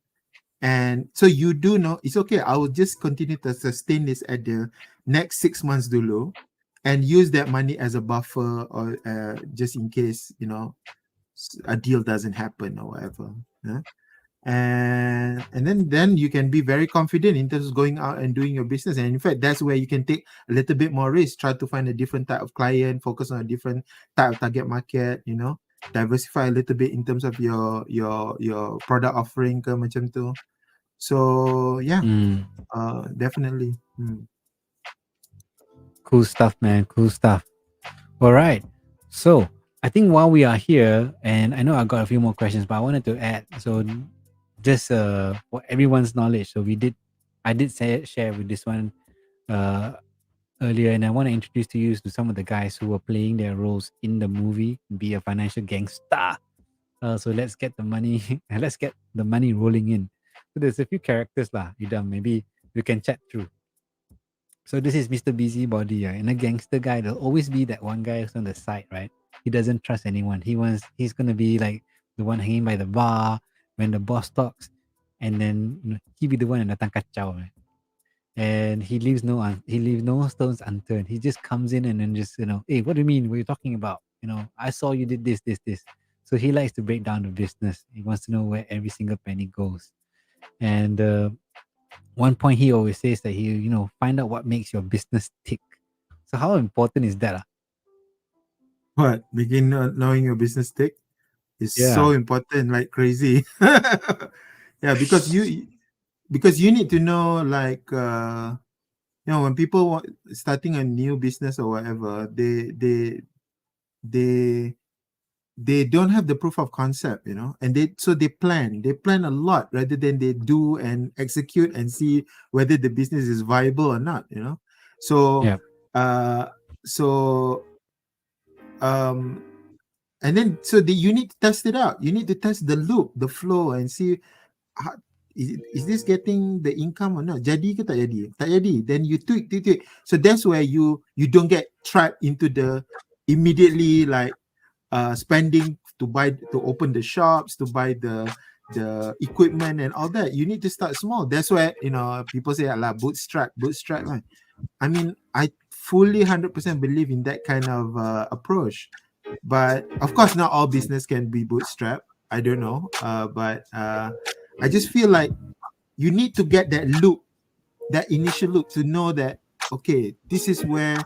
and so you do know it's okay. I will just continue to sustain this at the next 6 months dulu, and use that money as a buffer, or just in case a deal doesn't happen or whatever. Yeah? And then you can be very confident in terms of going out and doing your business. And in fact, that's where you can take a little bit more risk, try to find a different type of client, focus on a different type of target market, diversify a little bit in terms of your product offering ke macam tu. So yeah, mm, definitely. cool stuff, man. Cool stuff. All right. So I think while we are here, and I know I got a few more questions, but I wanted to add. So just for everyone's knowledge, I did share with this one uh earlier, and I want to introduce to you to some of the guys who were playing their roles in the movie, be a financial gangster. So let's get the money, let's get the money rolling in. So there's a few characters lah, Idam. Maybe we can chat through. So this is Mr. Busybody, and a gangster guy. There'll always be that one guy who's on the side, right? He doesn't trust anyone. He's gonna be like the one hanging by the bar when the boss talks, and then he be the one in datang kacau, right? And he leaves no stones unturned. He just comes in and then just hey, what do you mean? What are you talking about? I saw you did this, this, this. So he likes to break down the business. He wants to know where every single penny goes. And one point he always says that he find out what makes your business tick. So how important is that? What begin knowing your business tick is so Yeah. important, like crazy. Yeah, because you need to know, like when people starting a new business or whatever, they they don't have the proof of concept, and they plan a lot rather than they do and execute and see whether the. Is viable or not. So Yeah. uh so um and then you need to test it out. You need to test the loop, the flow, and see how, is this getting the income or not? Jadi ke tak jadi? Tak jadi. Then you tweak. So that's where you don't get trapped into the immediately, like spending to open the shops, to buy the equipment and all that. You need to start small. That's why people say like bootstrap. Right? I mean, I fully 100% believe in that kind of approach. But of course, not all business can be bootstrap. I don't know, but I just feel like you need to get that loop, that initial loop, to know that okay, this is where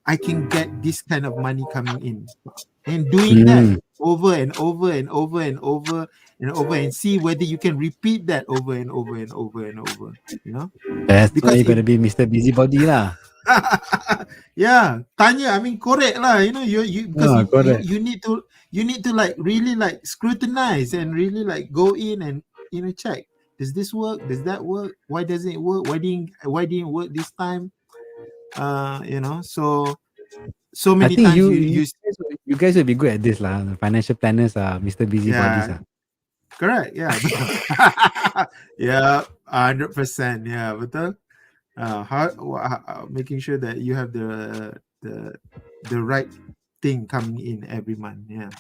I can get this kind of money coming in, and doing that Mm. over and over and over and over and over, and see whether you can repeat that over and over and over and over. That's why Because you if gotta be Mr. Busybody lah. yeah, tanya. I mean, correct lah. You because Oh, correct. you need to like really like scrutinize and really like go in and check. Does this work? Does that work? Why doesn't it work? Why didn't it work this time? So I many think times you you you you guys will, you guys will be good at this lah. The financial planners are Mr. Busybodies yeah, ah. correct, yeah, betul. Yeah, 100%, yeah, betul. Making sure that you have the the right thing coming in every month. Yeah.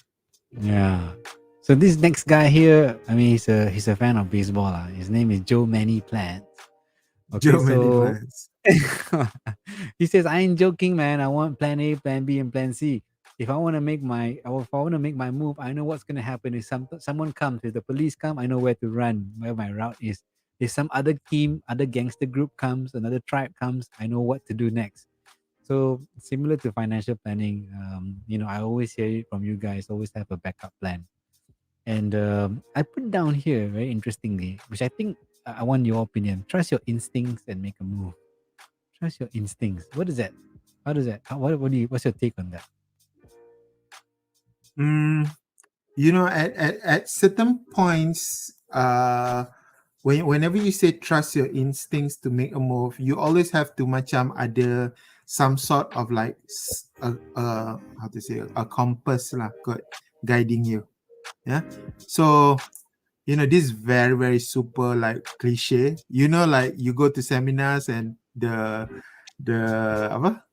Yeah. So this next guy here, I mean, he's a fan of baseball lah. His name is Joe Manny Plants. Okay, Joe many so plans. he says, "I ain't joking, man. I want Plan A, Plan B, and Plan C. If I want to make my move, I know what's gonna happen. If someone comes, if the police come, I know where to run, where my route is. If some other team, other gangster group comes, another tribe comes, I know what to do next." So similar to financial planning, I always hear it from you guys. Always have a backup plan. And I put down here very interestingly, which I think I want your opinion. Trust your instincts and make a move. Trust your instincts. What is that? How does that? What's your take on that? Mm, at certain points, whenever you say trust your instincts to make a move, you always have to macam ada some sort of like how to say, a compass lah, guiding you. Yeah. So this is very, very super like cliche. Like you go to seminars and the apa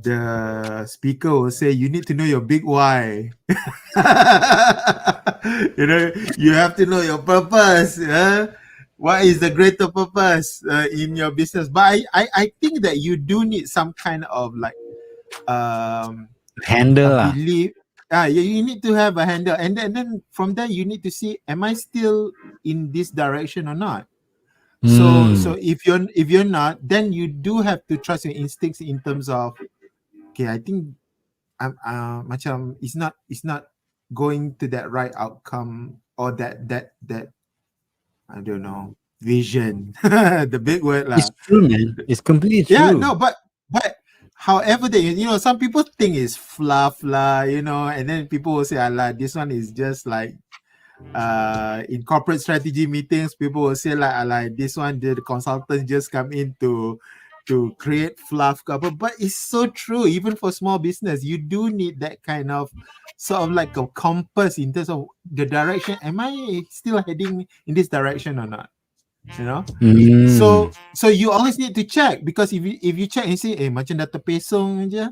the speaker will say, you need to know your big why. You have to know your purpose. What is the greater purpose in your business? But I think that you do need some kind of like um a Handle lah. belief. You need to have a handle, and then from there you need to see, am I still in this direction or not? So Hmm. if you're not, then you do have to trust your instincts in terms of, okay, I think macam it's not going to that right outcome, or that I don't know, vision. The big word It's lah. true, man. It's completely Yeah, true. no, but however they, some people think it's fluff lah, and then people will say, Allah, this one is just like in corporate strategy meetings, people will say like this one, the consultants just come in to create fluff cover. But it's so true, even for small business, you do need that kind of sort of like a compass in terms of the direction. Am I still heading in this direction or not? You know? Hmm. So you always need to check, because if you check and say, macam dah terpesong je,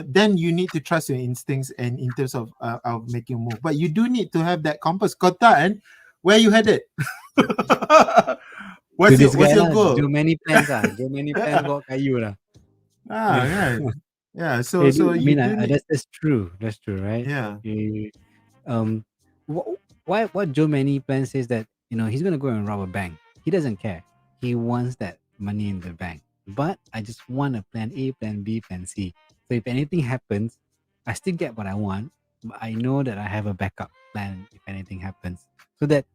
then you need to trust your instincts and in terms of making a move. But you do need to have that compass. Kota, and where you headed? To what's your this what's guy your lah, goal? Joe many plans lah. Joe many plans bawa kayu lah. Yeah. Right. Yeah. So Hey, so dude, I you mean, do need. that's true. That's true, right? Yeah. You, um, what Joe Many plans says that he's gonna go and rob a bank. He doesn't care. He wants that money in the bank. But I just want a plan A, plan B, plan C. So if anything happens, I still get what I want. But I know that I have a backup plan if anything happens. So that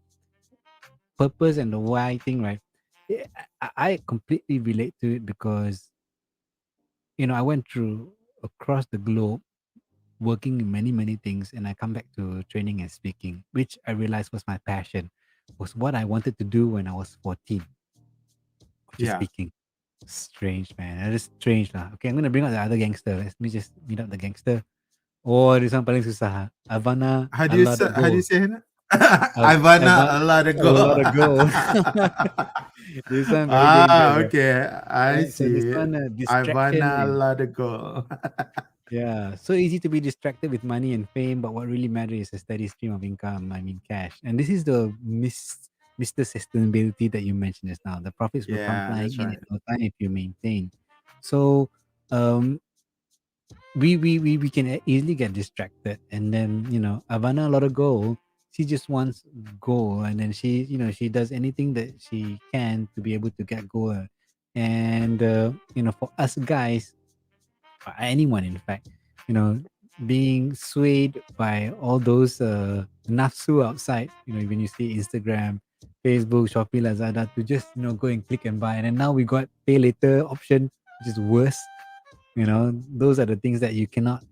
purpose and the why thing, right? I completely relate to it because I went through across the globe working in many many things, and I come back to training and speaking, which I realized was my passion, was what I wanted to do when I was 14, which is Yeah. speaking. Strange, man. That is strange lah. Okay, I'm gonna bring out the other gangster. Let me just meet up the gangster. Oh, this one paling susah. Havana, How do a you lot say? of How do you gold. say it? Ivana, Ava, a lot of a go. lot of gold. This one very dangerous. Okay, I Right? So this see. one, distraction, Ivana, a man. lot of go. Yeah, so easy to be distracted with money and fame, but what really matters is a steady stream of income. I mean, cash. And this is the Mr. Sustainability that you mentioned just now. The profits will come Yeah, flying that's in right. no time if you maintain. So, um, we can easily get distracted, and then Havana a lot of goal. She just wants goal, and then she does anything that she can to be able to get goal. And for us guys, or anyone in fact, you know being swayed by all those nafsu outside, when you see Instagram, Facebook, Shopee, Lazada, to just go and click and buy. And then now we got pay later option, which is worse. Those are the things that you cannot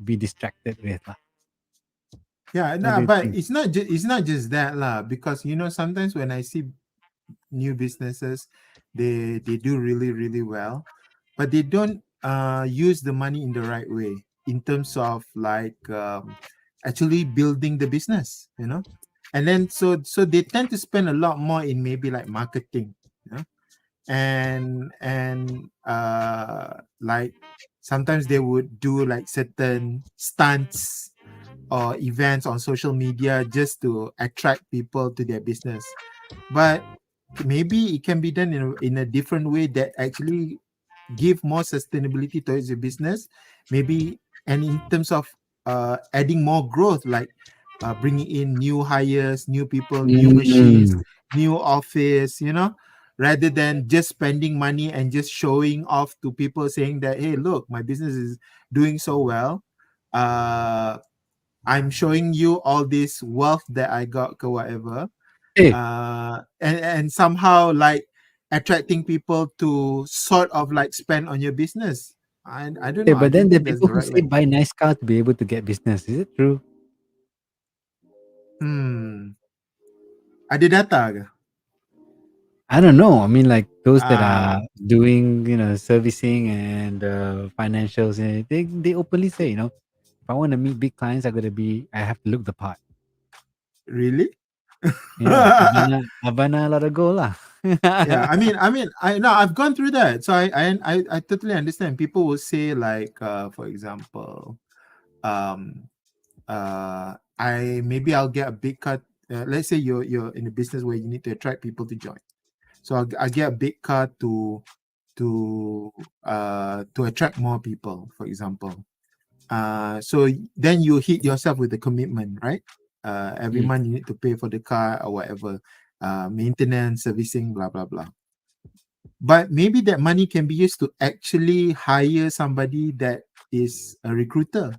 be distracted with lah. Yeah, What no, do you but think? it's not just that lah. Because sometimes when I see new businesses, they do really really well, but they don't use the money in the right way in terms of like actually building the business, and then so they tend to spend a lot more in maybe like marketing, and like sometimes they would do like certain stunts or events on social media just to attract people to their business. But maybe it can be done in a different way that actually give more sustainability towards your business, maybe, and in terms of adding more growth, like bringing in new hires, new people, new machines, Mm. new office, rather than just spending money and just showing off to people, saying that, hey, look, my business is doing so well. uh I'm showing you all this wealth that I got or whatever. Hey, And somehow like attracting people to sort of like spend on your business. I don't hey, know. I but then don't the think that's people the who right say way. buy nice car to be able to get business, is it true? Hmm. Ada data ke? I don't know. I mean, like those that are Ah, doing, servicing and financials, they openly say, if I want to meet big clients, I have to look the part. really? Yeah, Havana, Havana, a lot of gold lah. Yeah, I know I've gone through that, so I totally understand. People will say like, for example, um, I maybe I'll get a big cut. Let's say you're in a business where you need to attract people to join, so I get a big cut to attract more people, for example. So then you hit yourself with the commitment, right? Every Mm. month you need to pay for the car or whatever, maintenance, servicing, blah blah blah. But maybe that money can be used to actually hire somebody that is a recruiter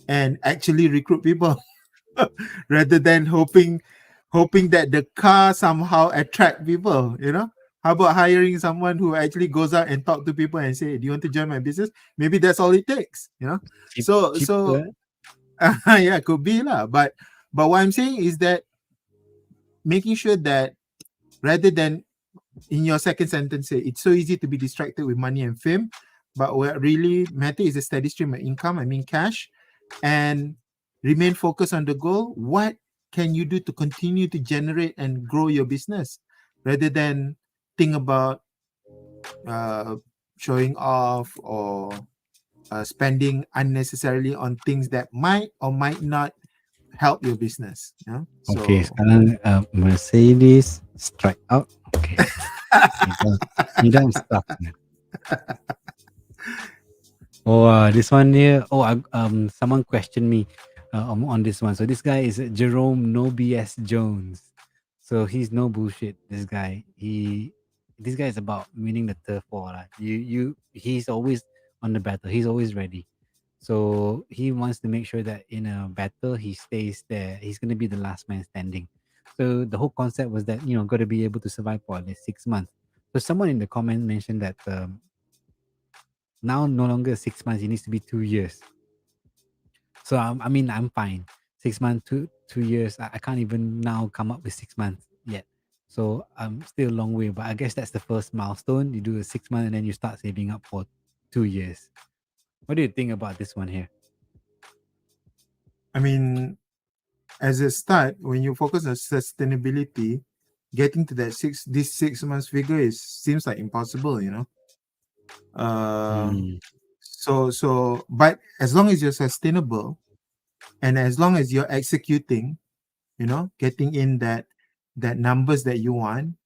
and actually recruit people rather than hoping that the car somehow attract people, you know. How about hiring someone who actually goes out and talk to people and say, do you want to join my business? Maybe that's all it takes, you know. So Cheaper. yeah, could be lah. But what I'm saying is that making sure that rather than in your second sentence say it's so easy to be distracted with money and fame, but what really matter is a steady stream of income, I mean cash, and remain focused on the goal. What can you do to continue to generate and grow your business rather than think about uh, showing off or spending unnecessarily on things that might or might not help your business, yeah. Okay, So sekarang Mercedes strike out. Okay. Idham stuck. Oh, this one here. Oh, someone questioned me on this one. So this guy is Jerome No BS Jones. So he's no bullshit. This guy is about winning the turf war. Lah. He's always on the battle. He's always ready. So he wants to make sure that in a battle he stays there. He's gonna be the last man standing. So the whole concept was that got to be able to survive for at least 6 months. So someone in the comment mentioned that now no longer 6 months, it needs to be 2 years. So I'm fine. 6 months, 2 years. I can't even now come up with 6 months yet. So I'm still a long way, but I guess that's the first milestone. You do a 6 month and then you start saving up for 2 years. What do you think about this one here? I mean, as a start, when you focus on sustainability, getting to that this 6 months figure is seems like impossible, you know. Uh, Mm, but as long as you're sustainable and as long as you're executing, you know, getting in that numbers that you want,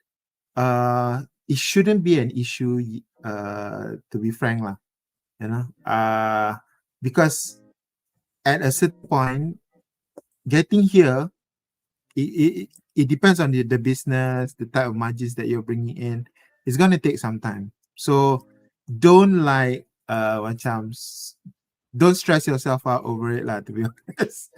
it shouldn't be an issue. To be frank, lah, you know, because at a certain point, getting here it depends on the business, the type of margins that you're bringing in. It's going to take some time. So don't like don't stress yourself out over it lah, to be honest.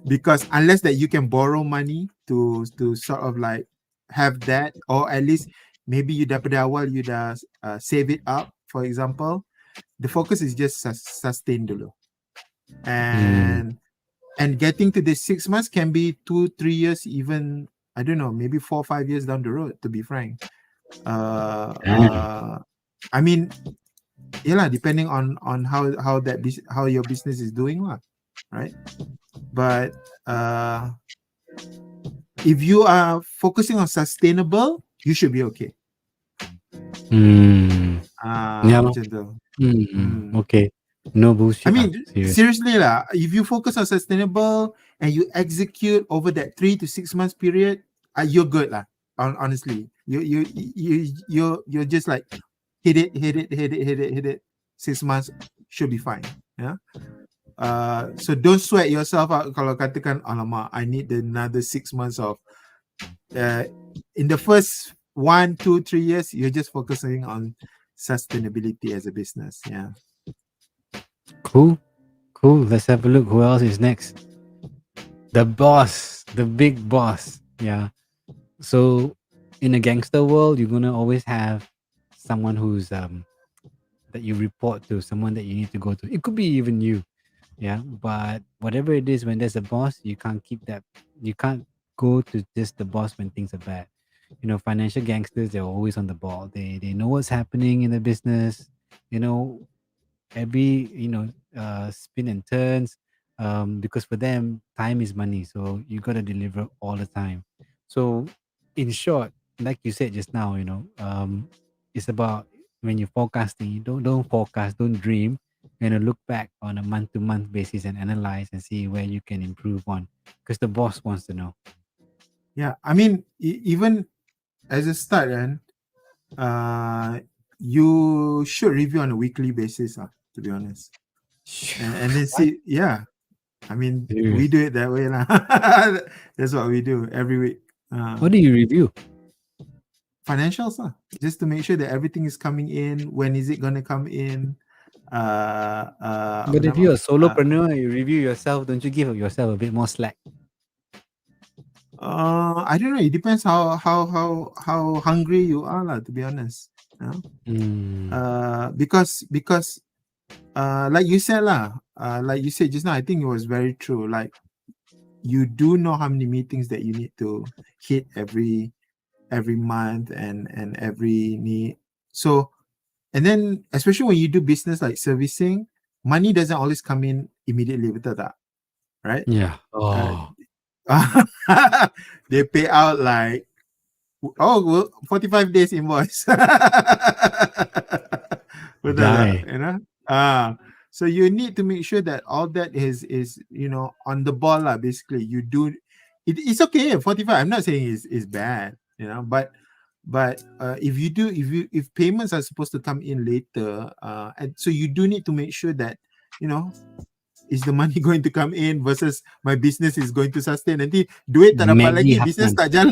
Because unless that you can borrow money to sort of like have that, or at least maybe you daripada awal you dah save it up, for example, the focus is just sustain dulu. mm, And getting to this 6 months can be 2-3 years, even I don't know, maybe 4-5 years down the road, to be frank. damn. I mean, yeah lah, depending on how your business is doing lah, right? But if you are focusing on sustainable, you should be okay. Yeah. Macam tu. Okay. No I bullshit. mean, Serious. seriously lah, if you focus on sustainable and you execute over that 3 to 6 months period, you're good lah. Honestly, you're just like hit it. 6 months should be fine. Yeah. So don't sweat yourself out. Kalau katakan, alamak, I need another 6 months of. In the first 1, 2, 3 years, you're just focusing on sustainability as a business. Yeah. Cool. Cool. Let's have a look. Who else is next? The boss. The big boss. Yeah. So in a gangster world, you're gonna always have someone who's that you report to, someone that you need to go to. It could be even you. Yeah. But whatever it is, when there's a boss, you can't keep that. You can't go to just the boss when things are bad. Financial gangsters, they're always on the ball. They know what's happening in the business. You know, every spin and turns, because for them time is money, so you got to deliver all the time. So in short, like you said just now, it's about when you're forecasting, you don't forecast, don't dream, look back on a month to month basis and analyze and see where you can improve on, because the boss wants to know. Yeah, I mean, even as a start, and you should review on a weekly basis, to be honest, and then What? see. Yeah, I mean, we Serious? do it that way, lah. That's what we do every week. What do you review? Financials, just to make sure that everything is coming in. When is it gonna come in? Apa But if nama? you're a solopreneur, you review yourself, don't you give yourself a bit more slack? I don't know. It depends how hungry you are, lah. To be honest, Mm. because like you said, lah, like you said just now, I think it was very true. Like, you do know how many meetings that you need to hit every month and every need. So, and then especially when you do business like servicing, money doesn't always come in immediately, betul tak? Right? Yeah. Uh, Oh, they pay out like, oh, well, 45 days invoice. Betul tak? die. So you need to make sure that all that is on the ball lah. Basically, you do it's okay. 45, I'm not saying is bad, but if payments are supposed to come in later, and so you do need to make sure that is the money going to come in versus my business is going to sustain. Nanti duit tak dapat Maggie lagi, business Huffman. tak jalan.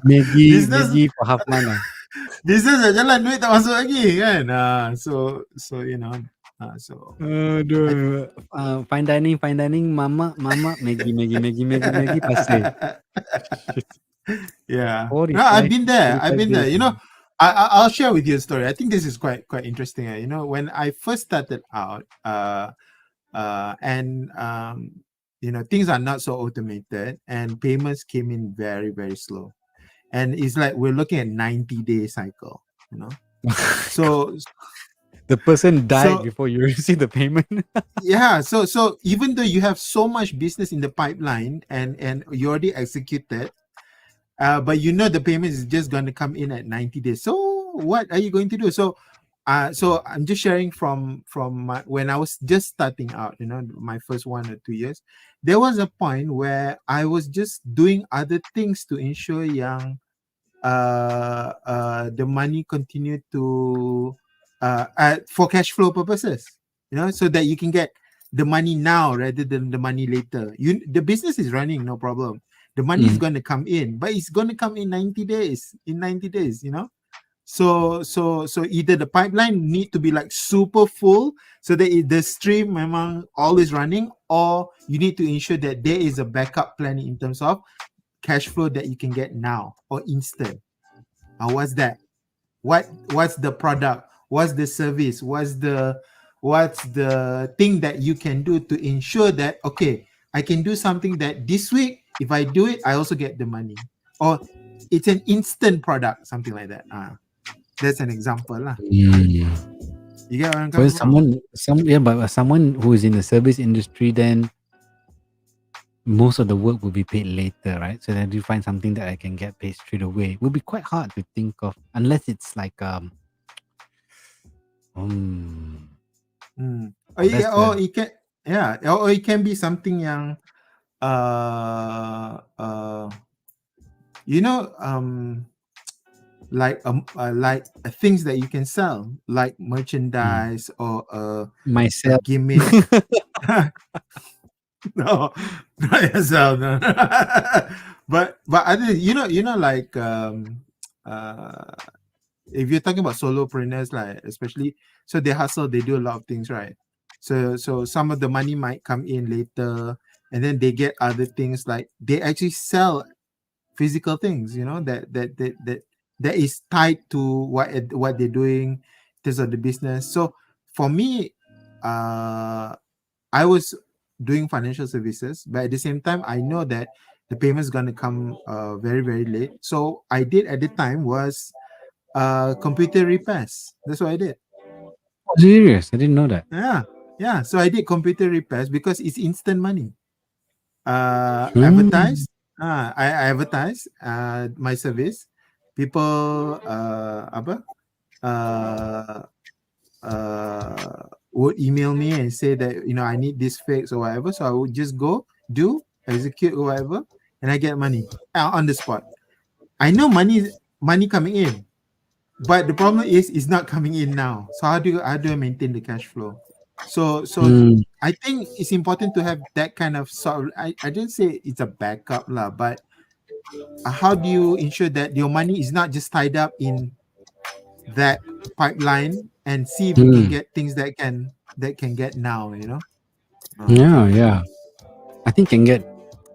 Maggie, business Maggie for Huffman. business tak jalan, duit tak masuk lagi kan. So Fine dining, mama, Maggie, passe. yeah. No, I've 45, been there. 45 days. I'll share with you a story. I think this is quite interesting. When I first started out, and things are not so automated, and payments came in very, very slow, and it's like we're looking at 90-day cycle. So The person died so before you receive the payment. yeah, so even though you have so much business in the pipeline and you already executed, but the payment is just going to come in at 90 days. So what are you going to do? So I'm just sharing from when I was just starting out, my first 1 or 2 years, there was a point where I was just doing other things to ensure the money continued to for cash flow purposes, so that you can get the money now rather than the money later. The business is running, no problem. The money is going to come in, but it's going to come in 90 days. So either the pipeline need to be like super full so that the stream memang always running, or you need to ensure that there is a backup plan in terms of cash flow that you can get now or instant. What's that? What's the product? What's the service? What's the thing that you can do to ensure that, okay, I can do something that this week, if I do it, I also get the money, or it's an instant product, something like that. That's an example lah. You get what I'm coming from? But someone who is in the service industry, then most of the work will be paid later, right? So then you find something that I can get paid straight away. It will be quite hard to think of, unless it's like Oh, that's or the- it can, or it can be something yang like things that you can sell, like merchandise or a myself. gimmick. No, not yourself. No. but other, like if you're talking about solopreneurs, like especially, so they hustle, they do a lot of things, right? So some of the money might come in later, and then they get other things, like they actually sell physical things, that is tied to what they're doing in terms of the business. So for me, I was doing financial services, but at the same time, I know that the payment is going to come very, very late. So I did at the time was computer repairs. That's what I did. Oh, serious? I didn't know that. Yeah. So I did computer repairs because it's instant money. Advertised. I advertise my service. People apa uh would email me and say that I need this fix or whatever. So I would just go do execute or whatever, and I get money on the spot. I know money coming in, but the problem is it's not coming in now. So how do I maintain the cash flow? So Mm, I think it's important to have that kind of sort of, I didn't say it's a backup lah, but how do you ensure that your money is not just tied up in that pipeline, and see if you can mm. get things that can get now. uh, Yeah, yeah. I think can get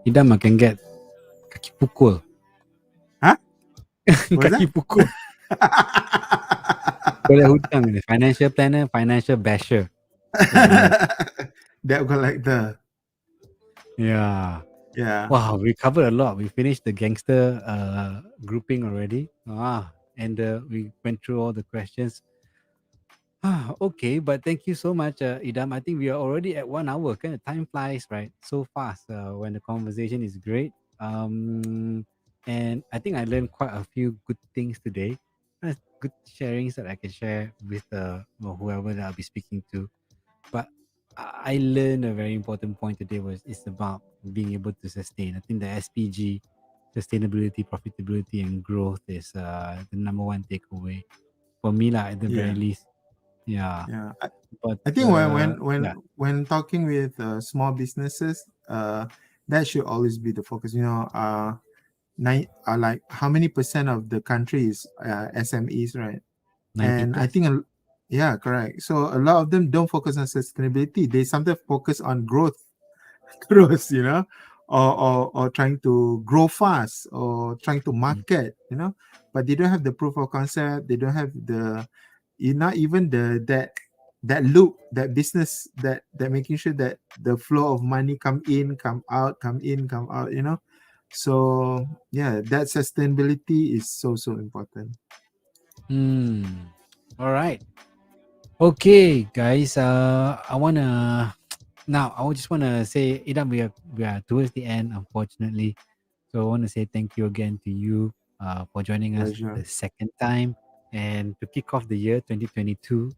Idam can get kaki pukul. huh what was Kaki that? pukul. Boleh hutang ni. Financial planner, financial basher. That one. That collector. Yeah. Yeah, Wow, we covered a lot. We finished the gangster grouping already. And we went through all the questions. Okay, but thank you so much, Idam. I think we are already at 1 hour. Kind of time flies, right? So fast when the conversation is great. And I think I learned quite a few good things today. Good sharings that I can share with whoever that I'll be speaking to. But I learned a very important point today was it's about being able to sustain. I think the SPG, sustainability, profitability, and growth is the number one takeaway for me, lah, at the very yeah, least. Yeah, yeah. but I think yeah, when talking with small businesses, that should always be the focus. Like how many percent of the country is SMEs, right? 90 And I plus. think, yeah, correct. So a lot of them don't focus on sustainability. They sometimes focus on growth, growth, or trying to grow fast or trying to Mm. market. But they don't have the proof of concept. They don't have not even that loop, that business, that making sure that the flow of money come in, come out, come in, come out. So yeah, that sustainability is so important. Hmm. All right. Okay, guys. I wanna now. I just wanna say, Idam, we are towards the end, unfortunately. So I want to say thank you again to you for joining us Pleasure. the second time and to kick off the year 2022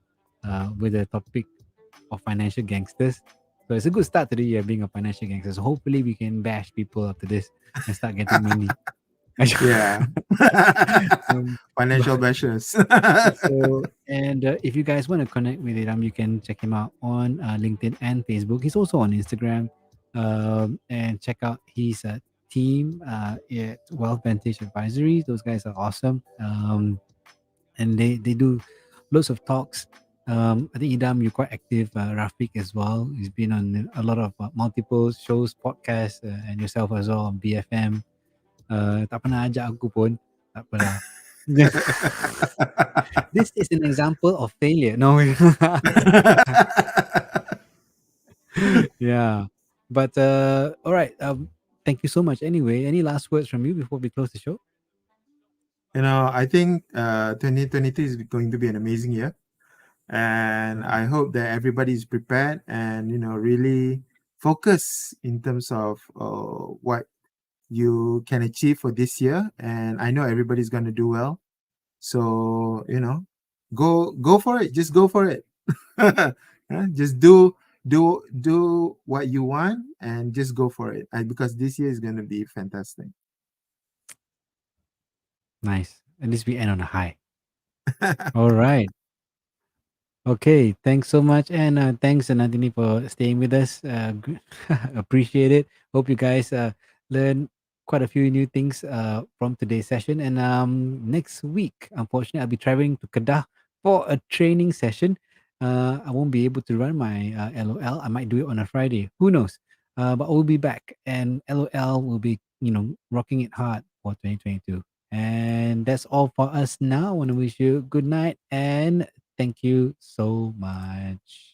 with the topic of financial gangsters. So it's a good start to the year being a financial gangster. So hopefully we can bash people after this and start getting money. Yeah. um, Financial but measures. so, and if you guys want to connect with Iram, you can check him out on LinkedIn and Facebook. He's also on Instagram. And check out his team at Wealth Vantage Advisory. Those guys are awesome. And they do lots of talks. I think Idam, you're quite active. Rafiq as well. He's been on a lot of multiple shows, podcasts, and yourself as well on BFM. Tak pernah ajak aku pun. Tak apalah. This is an example of failure. No. Yeah. But all right. Thank you so much. Anyway, any last words from you before we close the show? I think 2022 is going to be an amazing year. And I hope that everybody is prepared and, really focus in terms of what you can achieve for this year. And I know everybody's going to do well. So, go for it. Just go for it. Yeah, just do what you want and just go for it. Because this year is going to be fantastic. Nice. At least we end on a high. All right. Okay, thanks so much, and thanks, Nandini, for staying with us. Appreciate it. Hope you guys learn quite a few new things from today's session. And next week, unfortunately, I'll be traveling to Kedah for a training session. I won't be able to run my LOL. I might do it on a Friday. Who knows? But I will be back, and LOL will be, rocking it hard for 2022. And that's all for us now. I want to wish you good night and thank you so much.